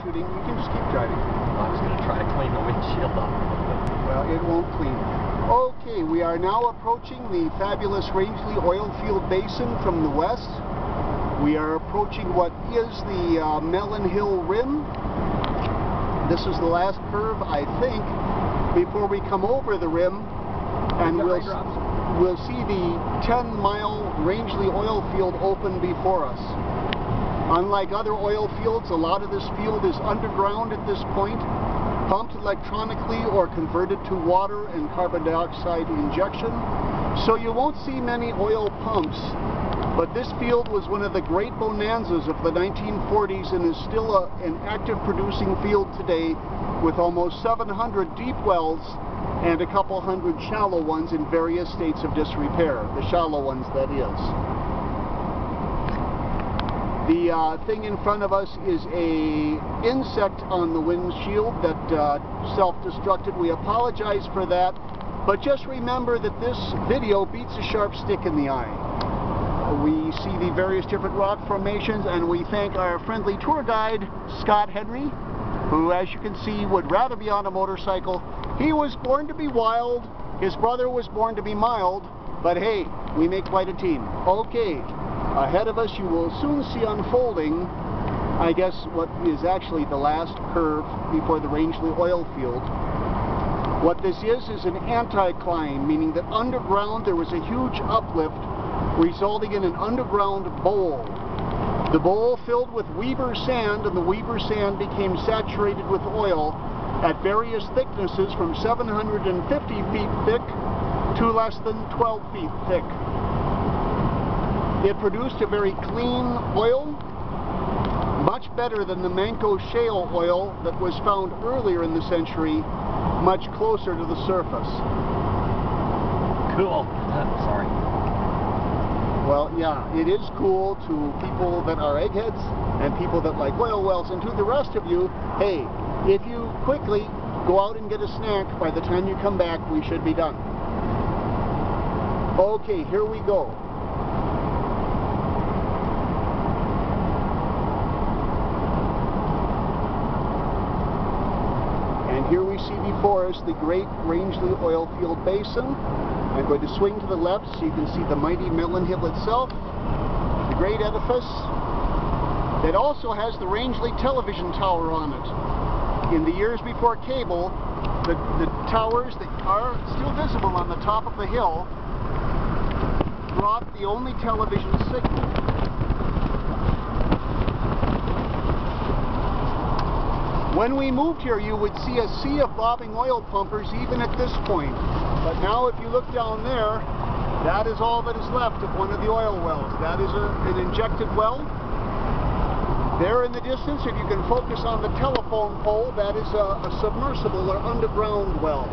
troubleshooting, you can just keep driving. I was going to try to clean the windshield up. Well, it won't clean. Okay, we are now approaching the fabulous Rangeley Oilfield Basin from the west. We are approaching what is the Melon Hill Rim. This is the last curve, I think, before we come over the rim, and we'll see the 10-mile Rangeley Oilfield open before us. Unlike other oil fields, a lot of this field is underground at this point, pumped electronically or converted to water and carbon dioxide injection. So you won't see many oil pumps, but this field was one of the great bonanzas of the 1940s and is still an active producing field today, with almost 700 deep wells and a couple hundred shallow ones in various states of disrepair. The shallow ones, that is. The thing in front of us is a insect on the windshield that self-destructed. We apologize for that, but just remember that this video beats a sharp stick in the eye. We see the various different rock formations, and we thank our friendly tour guide, Scott Henry, who, as you can see, would rather be on a motorcycle. He was born to be wild, his brother was born to be mild, but hey, we make quite a team. Okay. Ahead of us, you will soon see unfolding, I guess, what is actually the last curve before the Rangeley oil field. What this is an anti-climb, meaning that underground there was a huge uplift, resulting in an underground bowl. The bowl filled with Weber sand, and the Weber sand became saturated with oil at various thicknesses from 750 feet thick to less than 12 feet thick. It produced a very clean oil, much better than the Manco shale oil that was found earlier in the century, much closer to the surface. Cool. Sorry. Well, yeah, it is cool to people that are eggheads and people that like oil wells, and to the rest of you, hey, if you quickly go out and get a snack, by the time you come back, we should be done. Okay, here we go. Here we see before us the great Rangeley Oilfield Basin. I'm going to swing to the left so you can see the mighty Melon Hill itself, the great edifice. It also has the Rangeley television tower on it. In the years before cable, the towers that are still visible on the top of the hill brought the only television signal. When we moved here, you would see a sea of bobbing oil pumpers even at this point. But now if you look down there, that is all that is left of one of the oil wells. That is an injected well. There in the distance, if you can focus on the telephone pole, that is a submersible or underground well.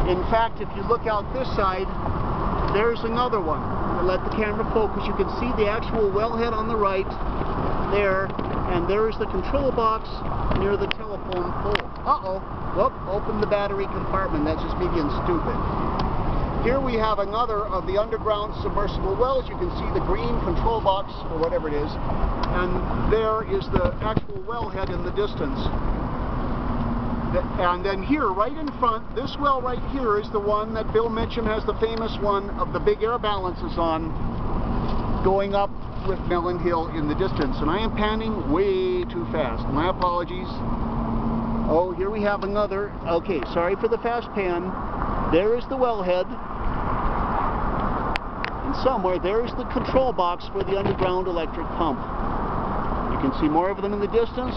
In fact, if you look out this side, there's another one. Let the camera focus. You can see the actual wellhead on the right there. And there's the control box near the telephone pole. Uh-oh. Whoop, open the battery compartment. That's just me being stupid. Here we have another of the underground submersible wells. You can see the green control box, or whatever it is. And there is the actual wellhead in the distance. And then here, right in front, this well right here is the one that Bill Mitchum has the famous one of the big air balances on, going up with Melon Hill in the distance, and I am panning way too fast. My apologies. Oh, here we have another. Okay, sorry for the fast pan. There is the wellhead, and somewhere there is the control box for the underground electric pump. You can see more of them in the distance.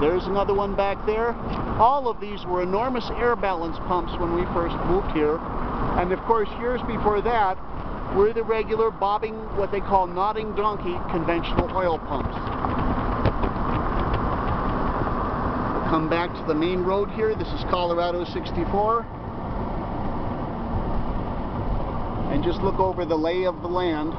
There's another one back there. All of these were enormous air balance pumps when we first moved here, and of course years before that were the regular bobbing, what they call nodding donkey, conventional oil pumps. We'll come back to the main road here. This is Colorado 64. And just look over the lay of the land.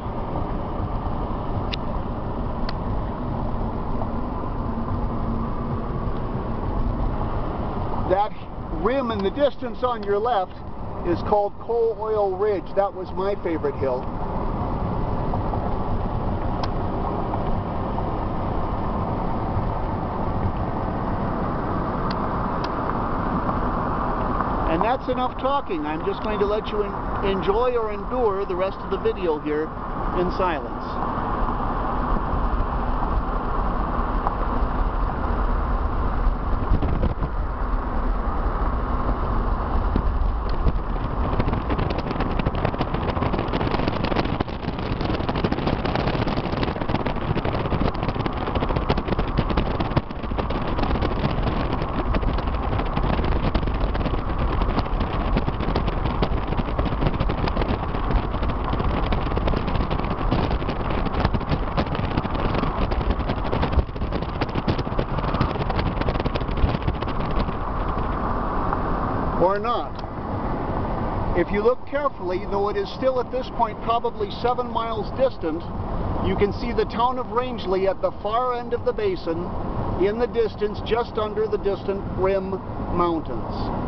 That rim in the distance on your left is called Coal Oil Ridge. That was my favorite hill. And that's enough talking. I'm just going to let you enjoy or endure the rest of the video here in silence. Or not. If you look carefully, though it is still at this point probably 7 miles distant, you can see the town of Rangeley at the far end of the basin, in the distance just under the distant Rim Mountains.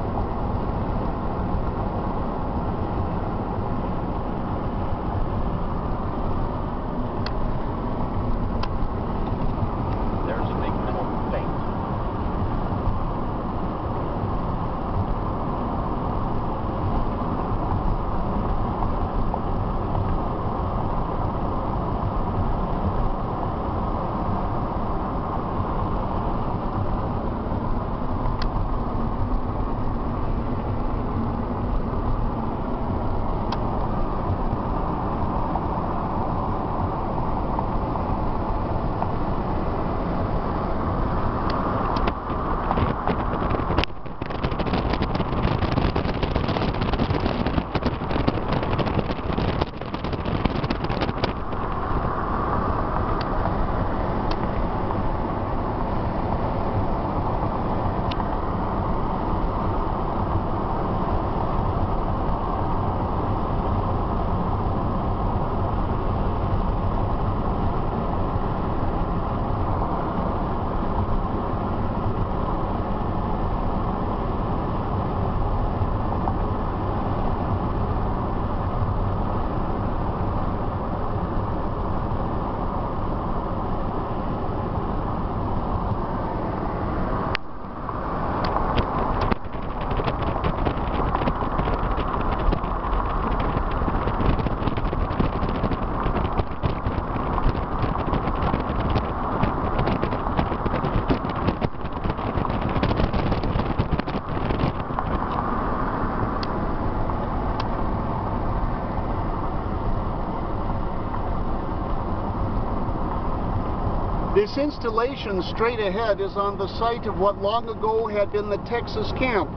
This installation straight ahead is on the site of what long ago had been the Texas camp,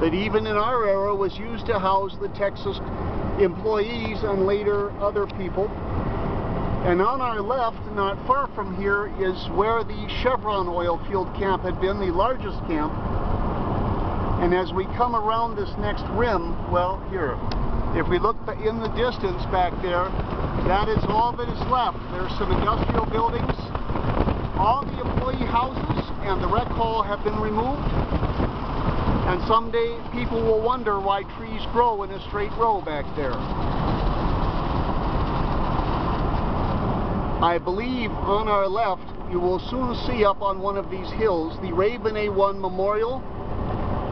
that even in our era was used to house the Texas employees and later other people. And on our left, not far from here, is where the Chevron Oilfield camp had been, the largest camp. And as we come around this next rim, well, here, if we look in the distance back there, that is all that is left. There's some industrial buildings. All the employee houses and the rec hall have been removed. And someday people will wonder why trees grow in a straight row back there. I believe on our left you will soon see up on one of these hills the Raven A1 Memorial.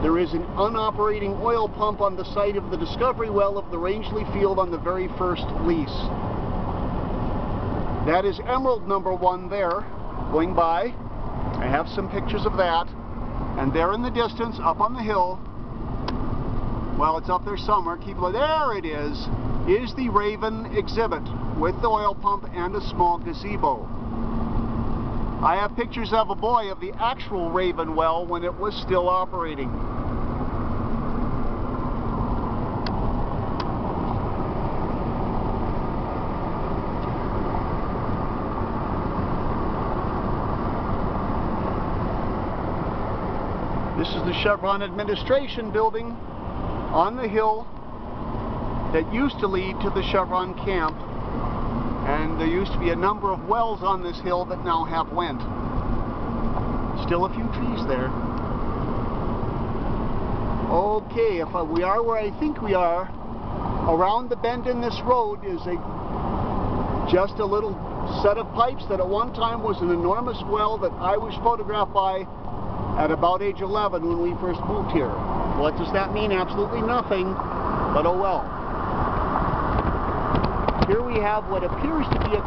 There is an unoperating oil pump on the site of the discovery well of the Rangeley field on the very first lease. That is Emerald number 1 there, going by. I have some pictures of that. And there in the distance, up on the hill, well, it's up there somewhere, keep looking, there it is the Raven exhibit with the oil pump and a small gazebo. I have pictures of a boy of the actual Raven well when it was still operating. This is the Chevron administration building on the hill that used to lead to the Chevron camp. And there used to be a number of wells on this hill that now have went. Still a few trees there. Okay, if we are where I think we are, around the bend in this road is just a little set of pipes that at one time was an enormous well that I was photographed by at about age 11 when we first moved here. What does that mean? Absolutely nothing, but oh well. Here we have what appears to be a